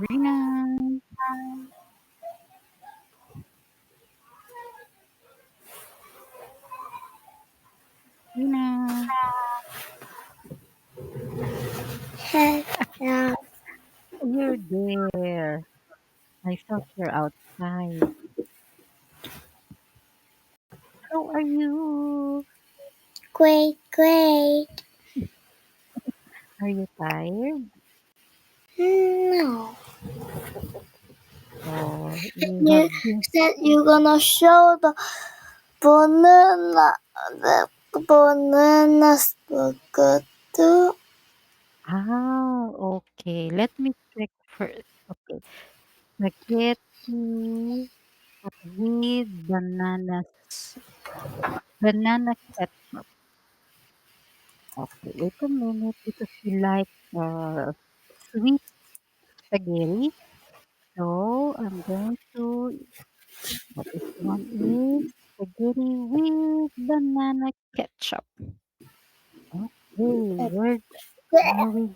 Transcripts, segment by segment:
Rina, Rina, Hello. you're there. I thought you're outside. How are you? Great, great. Are you tired? No. Or you You have been said you're gonna show the banana, the banana spaghetti. okay. Let me check first. Okay. Spaghetti with banana ketchup. Okay, wait a minute because you like sweet spaghetti. So I'm going to this one is spaghetti with banana ketchup. Okay, where are we?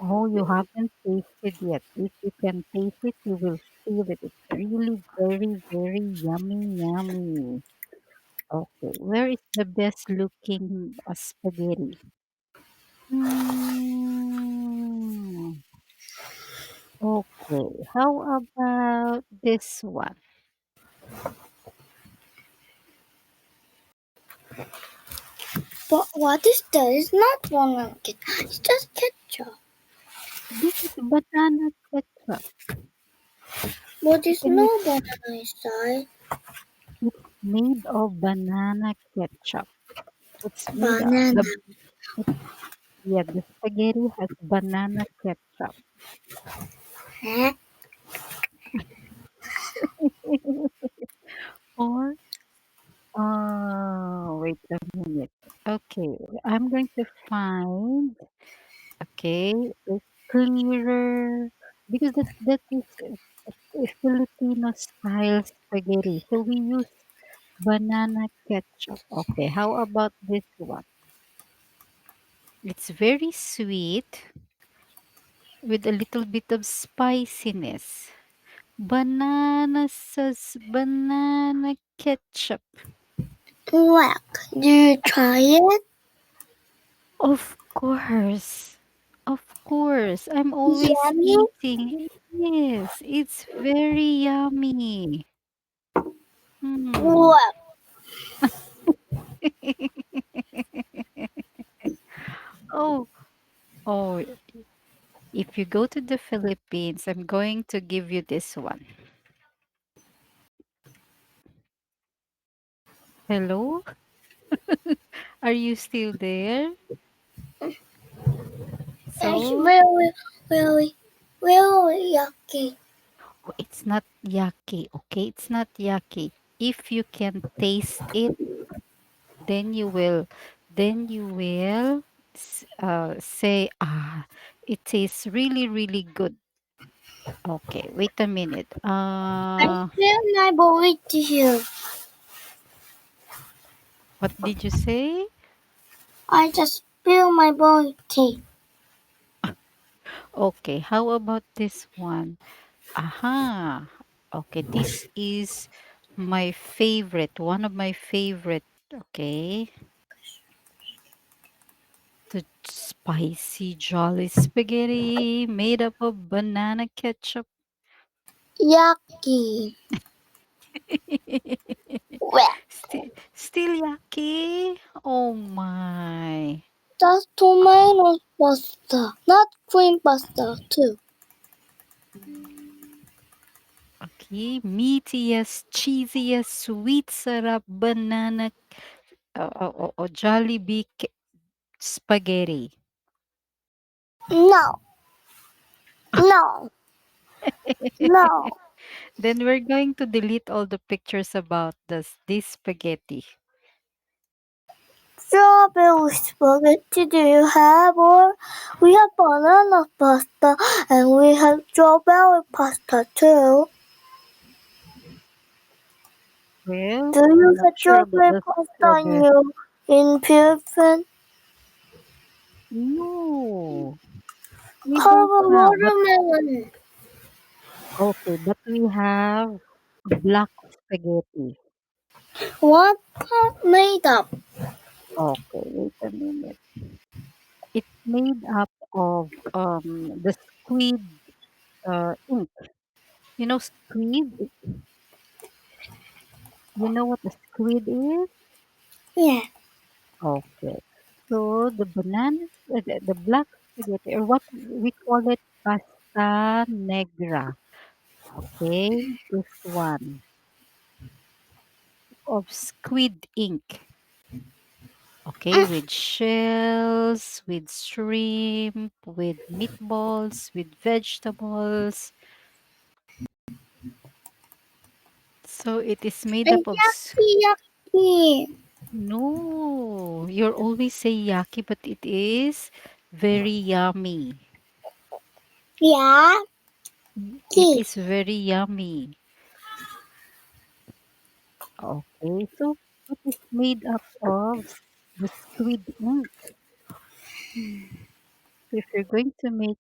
Oh, you haven't tasted yet. If you can taste it, you will feel it. It's really very, very yummy, yummy. Okay, where is the best looking spaghetti? Hmm. Okay, how about this one? But what is that? It's not banana ketchup. It's just ketchup. This is banana ketchup. But You there's can no banana inside. It's made of banana ketchup. It's made of Banana. it, yeah, the spaghetti has banana ketchup. Huh? Or wait a minute. Okay, I'm going to find okay a clearer because that is a Filipino style spaghetti. So we use banana ketchup. Okay, how about this one? It's very sweet with a little bit of spiciness. Banana sauce, banana ketchup. Well, do you try it? Of course. Of course. I'm always Yummy. eating. Yes, it's very yummy. Hmm. Well, Oh, oh, if you go to the Philippines, I'm going to give you this one. Hello? Are you still there? it's So, very, very, very yucky. oh, it's not yucky, okay? It's not yucky. If you can taste it, then you will say, ah, it tastes really, really good. Okay, wait a minute. I feel my body tissue. What did you say? I just feel my body tea. Okay, how about this one? Aha. Okay, this is my favorite, one of my favorite. Okay, the spicy jolly spaghetti made up of banana ketchup. Yucky. Well, Still yucky. Oh my. that's tomato pasta, not cream pasta too. Okay, meatiest, cheesiest, sweet syrup, banana, Jollibee spaghetti. No, no, no. Then we're going to delete all the pictures about this spaghetti. Strawberry spaghetti do you have? Or we have banana pasta and we have strawberry pasta too. Well, Do you I'm use not a sure about strawberry the pasta in strawberry. your in Pearson? No, We How don't about have, but watermelon? okay, but we have black spaghetti. What part made up? Okay, wait a minute. It's made up of the squid ink. You know squid? You know what a squid is? Yeah. Okay. So the bananas, the black spaghetti, or what we call it pasta negra. Okay, this one of squid ink. Okay, with shells, with shrimp, with meatballs, with vegetables. So it is made And up of yucky, yucky. no, you're always say yaki, but it is very yummy. Yeah. It Tea. is very yummy. Okay, so it is made up of the squid ink. So if you're going to make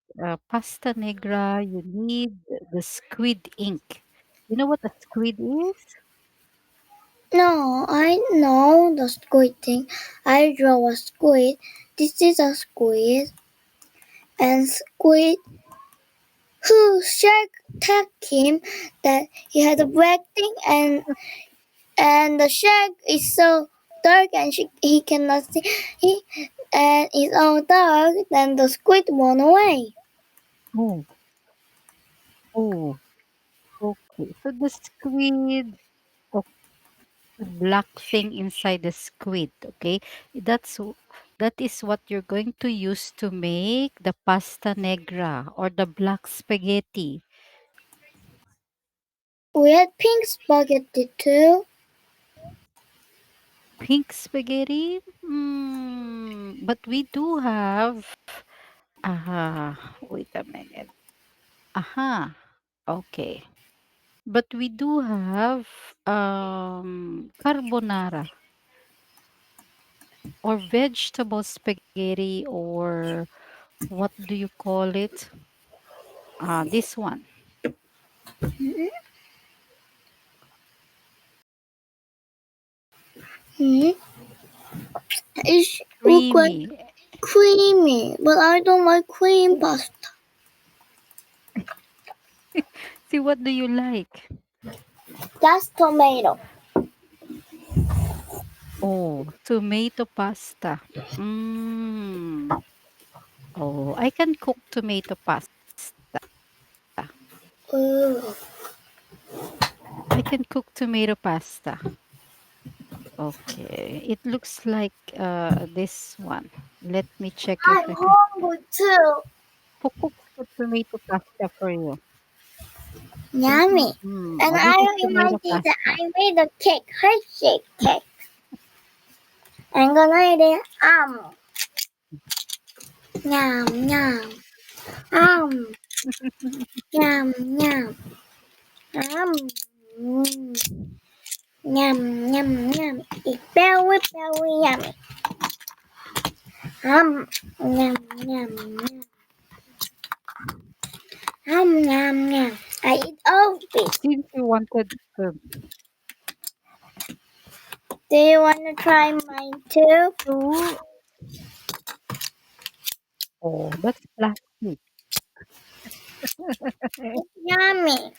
pasta negra, you need the squid ink. You know what a squid is? No, I know the squid thing. I draw a squid. This is a squid. And squid who shark attacked him that he had a black thing and the shark is so dark and he cannot see he and it's all dark then the squid run away. Oh, oh, okay. So the squid, the black thing inside the squid, okay? That's that is what you're going to use to make the pasta negra or the black spaghetti. We had pink spaghetti too. Pink spaghetti? But we do have wait a minute. Aha. Okay. But we do have carbonara or vegetable spaghetti or what do you call it? This one. Hmm. It look like Creamy. creamy, but I don't like cream pasta. See, what do you like? That's tomato. Oh, tomato pasta. Mm. Oh, I can cook tomato pasta. Ooh. I can cook tomato pasta. Okay. It looks like this one. Let me check if I'm I can hungry too. who cooks the tomato pasta for you. Yummy. And This is I tomato reminded that pasta. I made a cake, heart shape cake. I'm gonna eat it. Yum, yum. Um, yum, yum. Mm, yum, yum, yum. It's very, very yummy. Yum, yum, yum. Yum, yum. I eat all of it. Since you wanted to Do you wanna try mine too? so oh, that's plastic. It's yummy.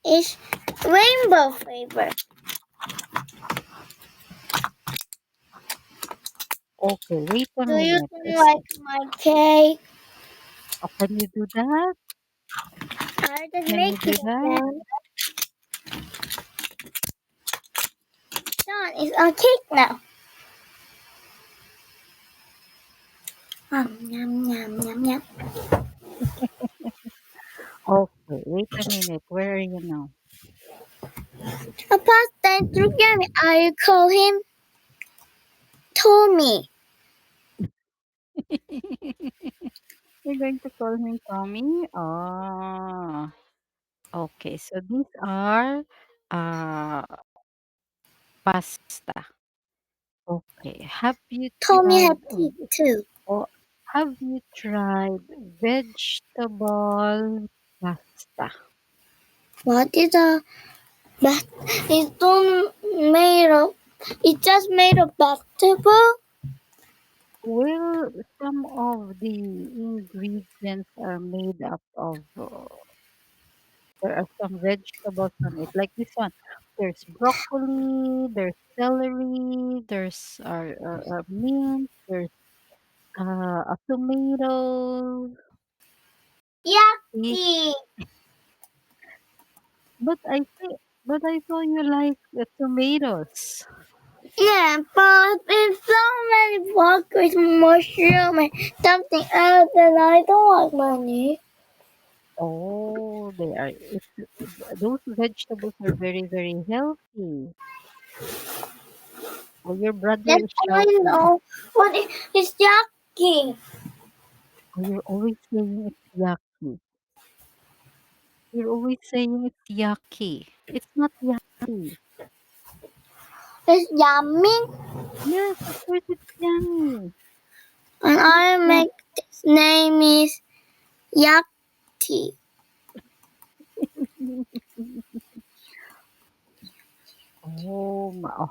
It's rainbow flavor. Okay, wait a Do you minute. like my cake? Can you do that? I just Can you make it do that? again. Done. It's a cake now. Yum, yum, yum, yum. Okay, wait a minute. Where are you now? A pasta yummy. I call him Tommy. You're going to call him Tommy? Okay. So these are uh pasta. Okay. Tommy had teeth too. Oh, Have you tried vegetable pasta? What is a bat? It's not made of. It's just made of vegetable. Well, some of the ingredients are made up of, there are some vegetables on it, like this one. There's broccoli, there's celery, there's mint, there's a tomato. See? Yucky. But I think, but I thought you like tomatoes. Yeah, but it's so many pork with mushroom and something else, and I don't like money. Oh, they are. Those vegetables are very, very healthy. Oh, your brother Yes, is I shouting. know, but it's yucky. Oh, you're always saying it's yucky. You're always saying it's yucky. It's not yucky. It's yummy, Yes, of course it's yummy. and It's I not. make this name is Yucky.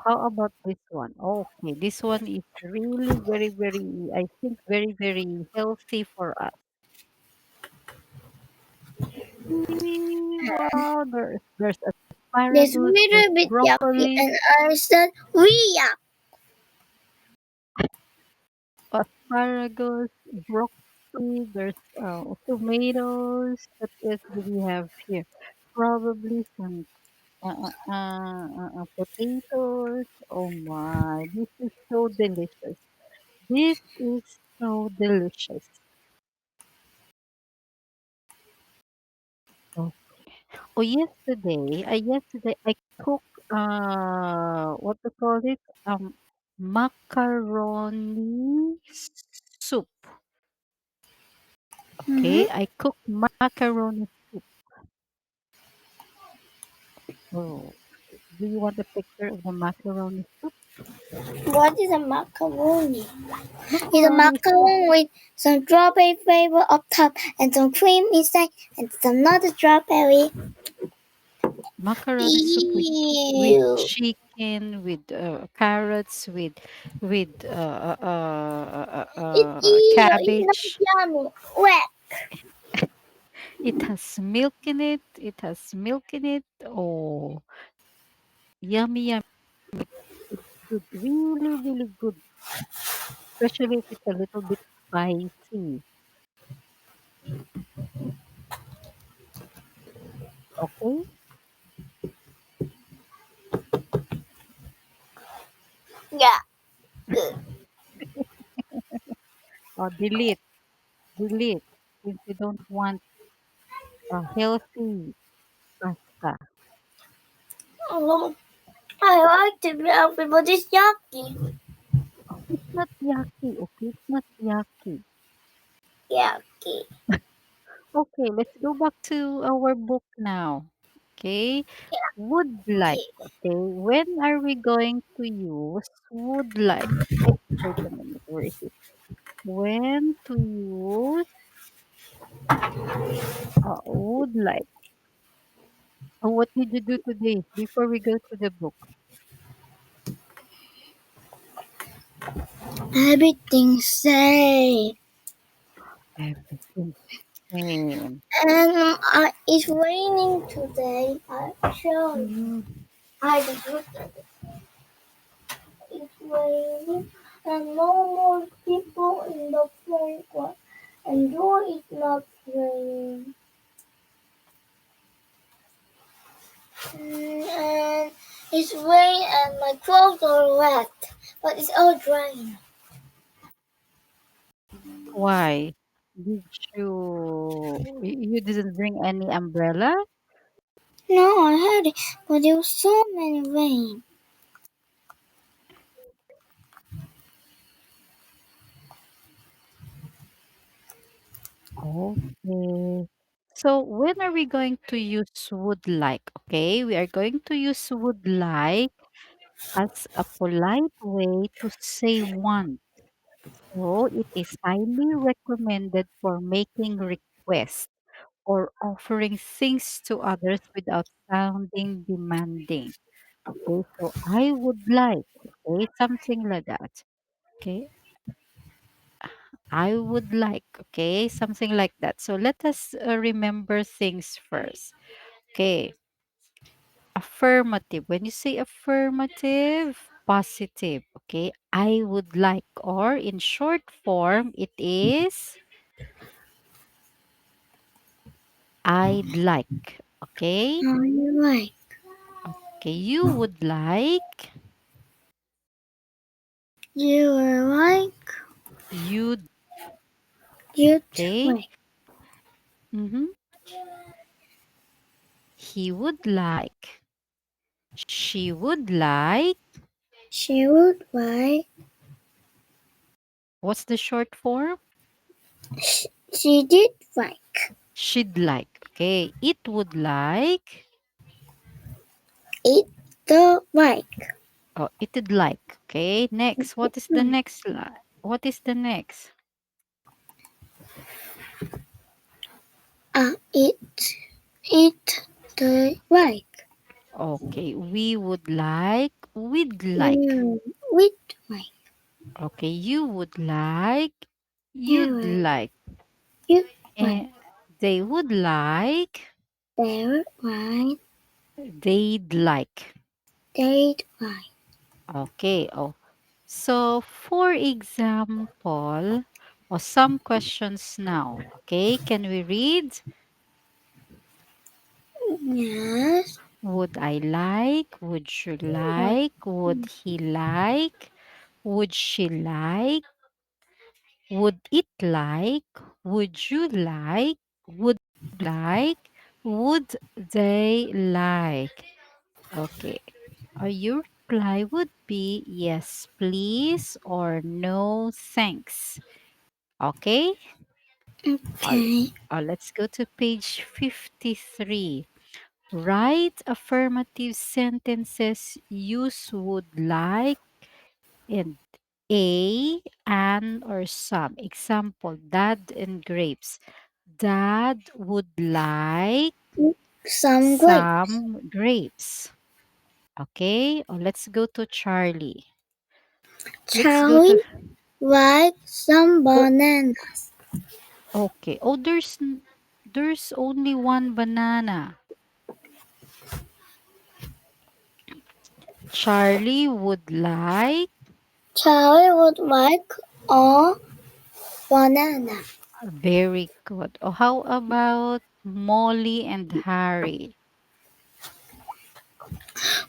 How about this one? Okay, this one is really very, very, I think very, very healthy for us. Wow, there's This asparagus, there's little bit yucky, broccoli, and I said we yuck. asparagus, broccoli, there's tomatoes. What else do we have here? Probably some potatoes. Oh my, this is so delicious. This is so delicious. Oh, oh yesterday I cooked what to call it? Macaroni soup. Mm-hmm. Okay, I cooked macaroni soup. Oh, do you want a picture of the macaroni soup? What is a macaroni? It's a Macaroni soup, macaron with some strawberry flavor up top and some cream inside and some other strawberry. macaroni soup with Ew. chicken, with carrots, with It's ew. It's cabbage. not yummy. Wet. It has milk in it. It has milk in it. Oh, yummy, yummy. It's good. Really, really good. Especially if it's a little bit spicy. Okay? Yeah. Good. Delete, delete. Since you don't want a healthy pasta. Oh, I like to be healthy, but it's yucky. Oh, it's not yucky. Okay, it's not yucky. Yucky. Okay, let's go back to our book now. Okay, would like. Yucky. Okay, when are we going to use would like? Oh, wait a minute. Where is it? When to use would like? Oh, what did you do today before we go to the book? Everything say. Everything same. And it's raining today. I show you. Mm, I just looked at it. It's raining and no more people in the playground. And though it's not raining. And it's rain and my clothes are wet. But it's all drying. why? Did you didn't bring any umbrella? No, I heard it. But there was so many rain. Okay. So when are we going to use would like? Okay, we are going to use would like as a polite way to say want. So it is highly recommended for making requests or offering things to others without sounding demanding. Okay, so I would like, okay, something like that. Okay, I would like, okay, something like that. So let us remember things first. Okay, affirmative. When you say affirmative, positive. Okay, I would like, or in short form, it is I'd like. Okay, I like. okay, you would like, You like. you'd, You'd okay, like. mm-hmm. He would like, she would like. She would like. What's the short form? She did like. She'd like. Okay, it would like. It the like. Oh, it'd like. Okay, next. What is the next line? What is the next? It the like. Okay, we would like. We'd like. You would like. Okay, you would like. You You'd would like. you like. And they would like. They would like. They'd like. They'd like. Okay. Oh, so for example, or some questions now. Okay, can we read? Yes. Would I like? Would you like? Would he like? Would she like? Would it like? Would you like? Would like? Would they like? Okay. Your reply would be yes, please, or no, thanks. Okay. Uh, Okay. let's go to page 53. Write affirmative sentences. Use would like and a, an, or some. Example, dad and grapes. Dad would like Some great. some grapes. Okay, let's go to Charlie. Let's go to, Charlie like some oh, bananas. okay. Oh, there's only one banana. Charlie would like. Charlie would like a banana. Very good. Oh, how about Molly and Harry?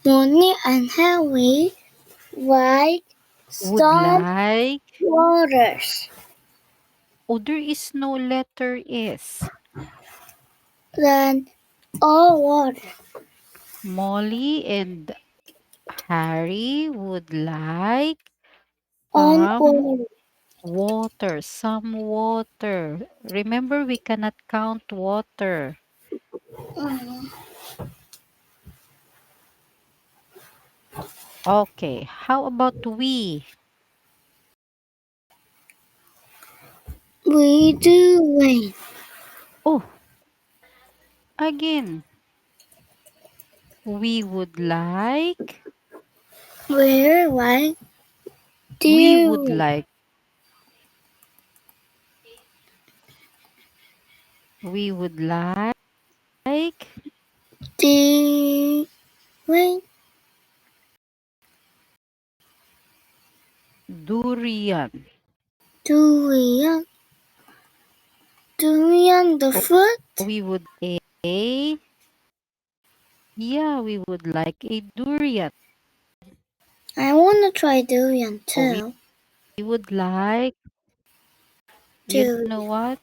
Money and Harry like Would some like. waters. Oh, there is no letter S. Then all water. Molly and Harry would like On some oil. water. Some water. Remember, we cannot count water. Okay, how about we? We do rain. Oh, again, we would like. We like We would dew. like. We would like The rain. durian. Durian. Durian the fruit. We would a yeah, we would like a durian. I wanna try durian Or we too. would like, you Durian know what?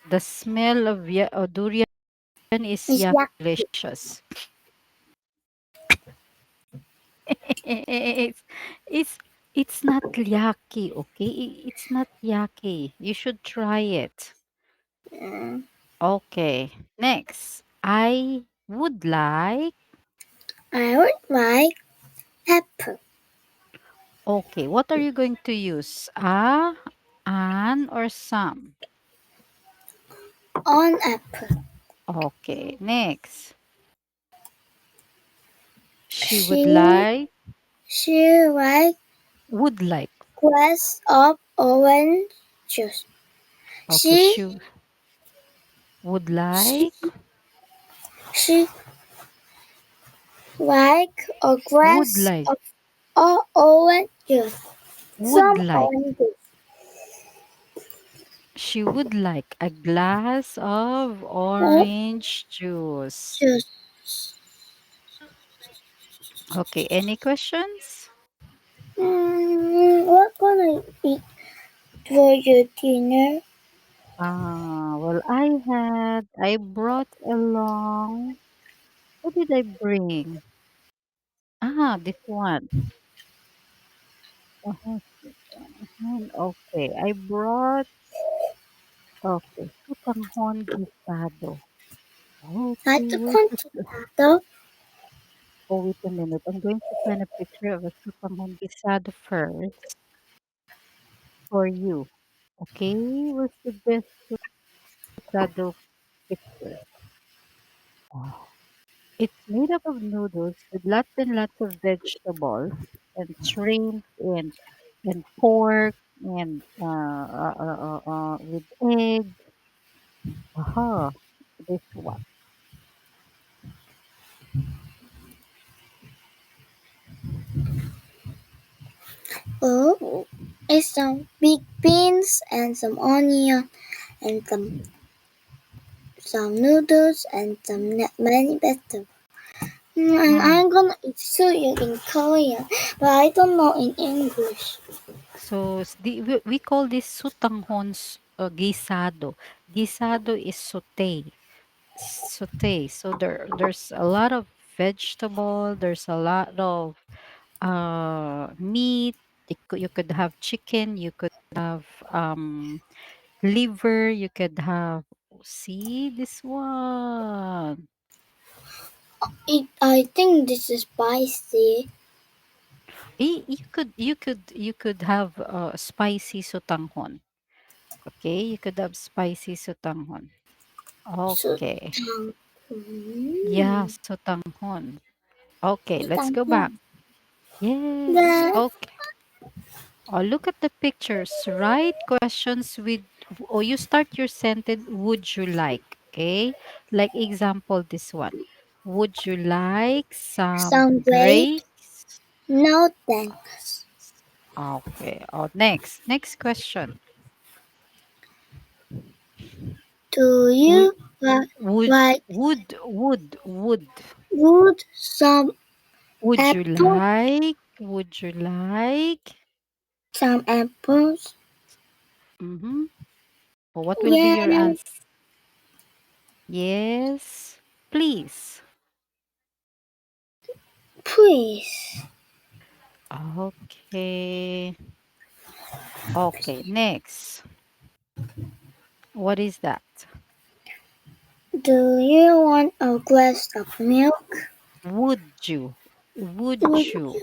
The smell of durian is is yuck yuck. delicious. it's it's it's not yucky, okay? It's not yucky. You should try it. Okay. Next, I would like. I would like apple. Okay, what are you going to use? or some? On apple. Okay, next. She would She like, she like would like. glass of orange juice. Okay, She she would she like, she like a would glass like, of orange juice. would Some like. orange juice. She would like a glass of Oh, orange juice. juice. Okay, any questions? What gonna eat for your dinner? Well, I brought along, what did I bring? This one. Uh-huh. Okay, I brought, okay, sotanghon gisado. At Okay, the where's the, contato. oh, wait a minute. I'm going to find a picture of a sotanghon gisado first for you. Okay, where's the best gisado picture? Oh, it's made up of noodles with lots and lots of vegetables and shrimp and pork and with egg. Aha, this one. Oh, it's some big beans and some onion and some noodles and many vegetables. And Mm. I'm gonna eat suyo in Korean, but I don't know in English. So we call this sutanghons gisado. Gisado is saute. Saute. So there's a lot of vegetable. There's a lot of meat. You could have chicken. You could have liver. You could have, see this one. I think this is spicy. You could have spicy sotanghon. Okay, you could have spicy sotanghon. So, Okay. Yeah, mm, sotanghon. Okay, let's go back. the Yes. Okay. Oh, look at the pictures. Write questions with, or you start your sentence, would you like? Okay. Like example, this one. Would you like some some grapes. grapes? No thanks. Okay. Oh, next question. Do Would you would like would wood some apple? would you like Some apples? mm-hmm. What will be Yeah, your answer? Yes, please. please. Okay. Okay, next. What is that? Do you want a glass of milk? Would you? Would Would you?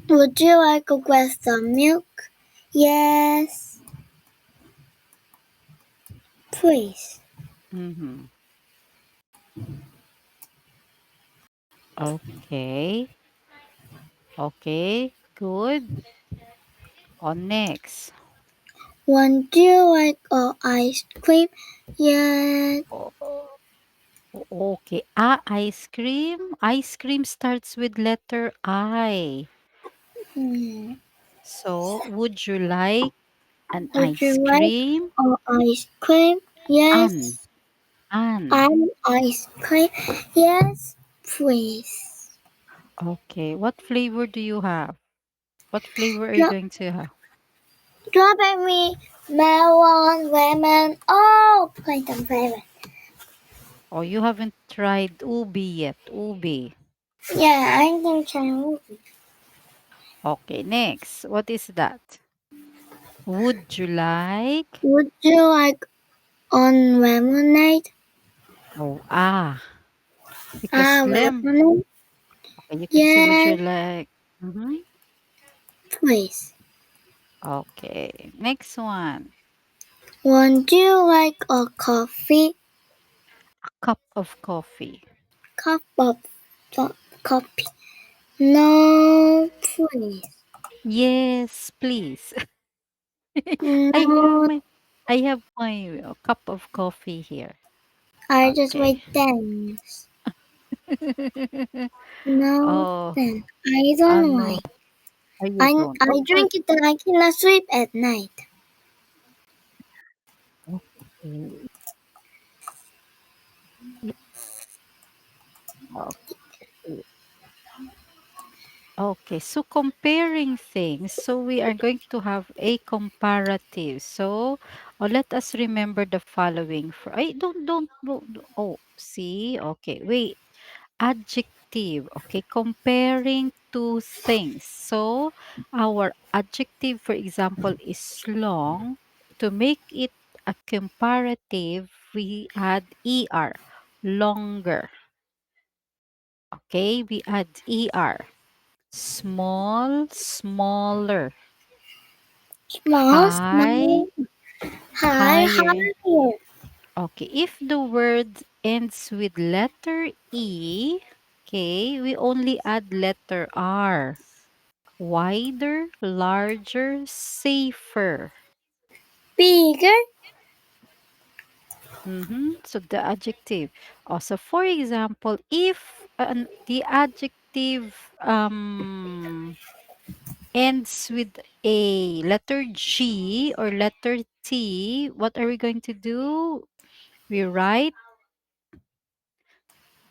Would you like a glass of milk? Yes, please. Mm-hmm. Okay. Okay. Good. On next. Would you like a ice cream? Yes. O- Okay. Ah, ice cream. Ice cream starts with letter I. Hmm. So, would you like an Would ice you like cream? a ice cream? An. Yes. An. An ice cream? Yes, please. Okay. What flavor do you have? What flavor are you Dro- going to have? Strawberry, melon, lemon. Oh, Plankton flavor. Oh, you haven't tried ubi yet. Ubi. Yeah, I think Chinese. Okay, next. What is that? Would you like? Would you like on lemonade? Oh, because Ah, lemonade? okay, you could say, would you Yes, like? Mm-hmm. please. Okay, next one. Would you like a A cup of coffee. cup of coffee? No, please. Yes, please. I have No, my I have my cup of coffee here. I just Okay. wait 10 minutes. No, Oh, then I don't know why. no, you don't. I drink it and I cannot sleep at night. Okay. Okay. Okay, so comparing things, so we are going to have a comparative. So, let us remember the following. For I don't. Oh, see. Okay, wait. Adjective. Okay, comparing two things. So, our adjective, for example, is long. To make it a comparative, we add er, longer. Okay, we add er. Small, smaller. Small, High, small, high, higher. higher. Okay, if the word ends with letter E, okay, we only add letter R. Wider, larger, safer. Bigger, So the adjective. Also, for example, if the adjective ends with a letter G or letter T, what are we going to do? We write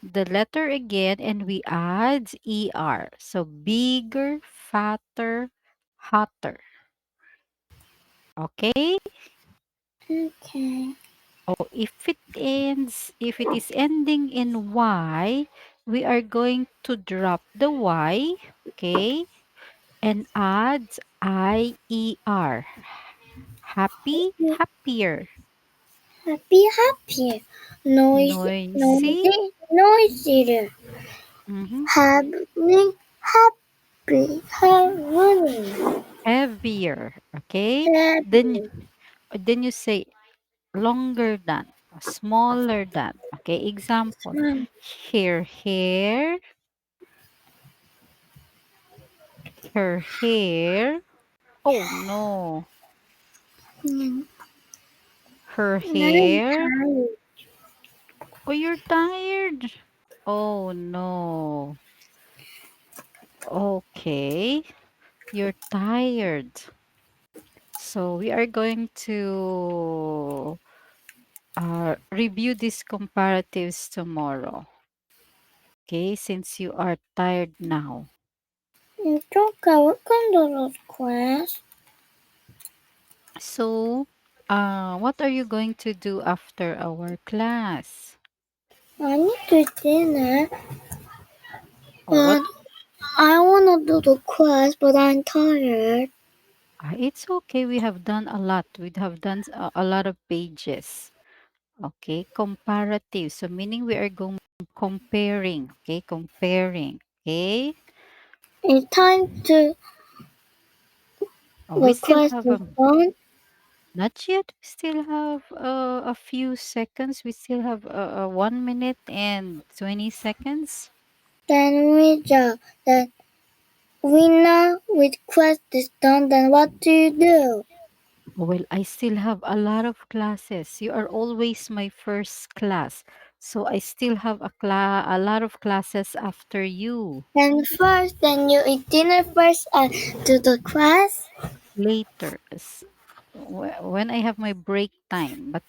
the letter again and we add ER. So bigger, fatter, hotter. Okay? okay. Oh, if it is ending in Y, we are going to drop the Y, okay? And add IER. Happy, happier. Happy, happier. Noisy, Noisy, noisy, noisier. mhm, Having, happy, harmony. heavier. Okay? Then Happy, then you say longer than, smaller than. Okay, example. Her hair. Oh no. Her I'm hair. tired. Oh, you're tired. Oh no. Okay, you're tired. So we are going to review these comparatives tomorrow. Okay, since you are tired now. Okay, what kind of class? So, what are you going to do after our class? I need to dinner, Oh, what? but I wanna do the class, but I'm tired. It's okay. We have done a lot. We have done a lot of pages. Okay, comparative. So, meaning we are going comparing. Okay, comparing. Okay. It's time to Oh, we the still class have is done. not yet. We still have a few seconds. We still have 1 minute and 20 seconds. Then then we know which class is done. Then what do you do? Well, I still have a lot of classes. You are always my first class. So I still have a lot of classes after you Then you eat dinner first and do the class. later when I have my break time, but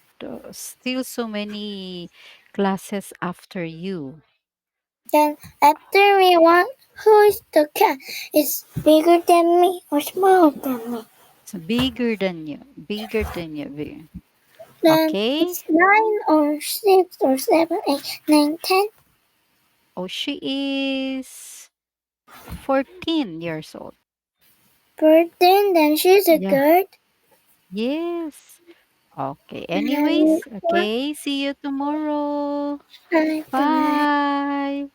still so many classes after you. Then after we want who is the cat? Is bigger than me or smaller than me? So bigger than you, bigger than you. Then Okay. it's 9 or 6 or 7, 8, 9, 10. Oh, she is 14 years old. Then she's a Yeah. girl. Yes. Okay. And Anyways, okay. See you tomorrow. bye bye. Bye.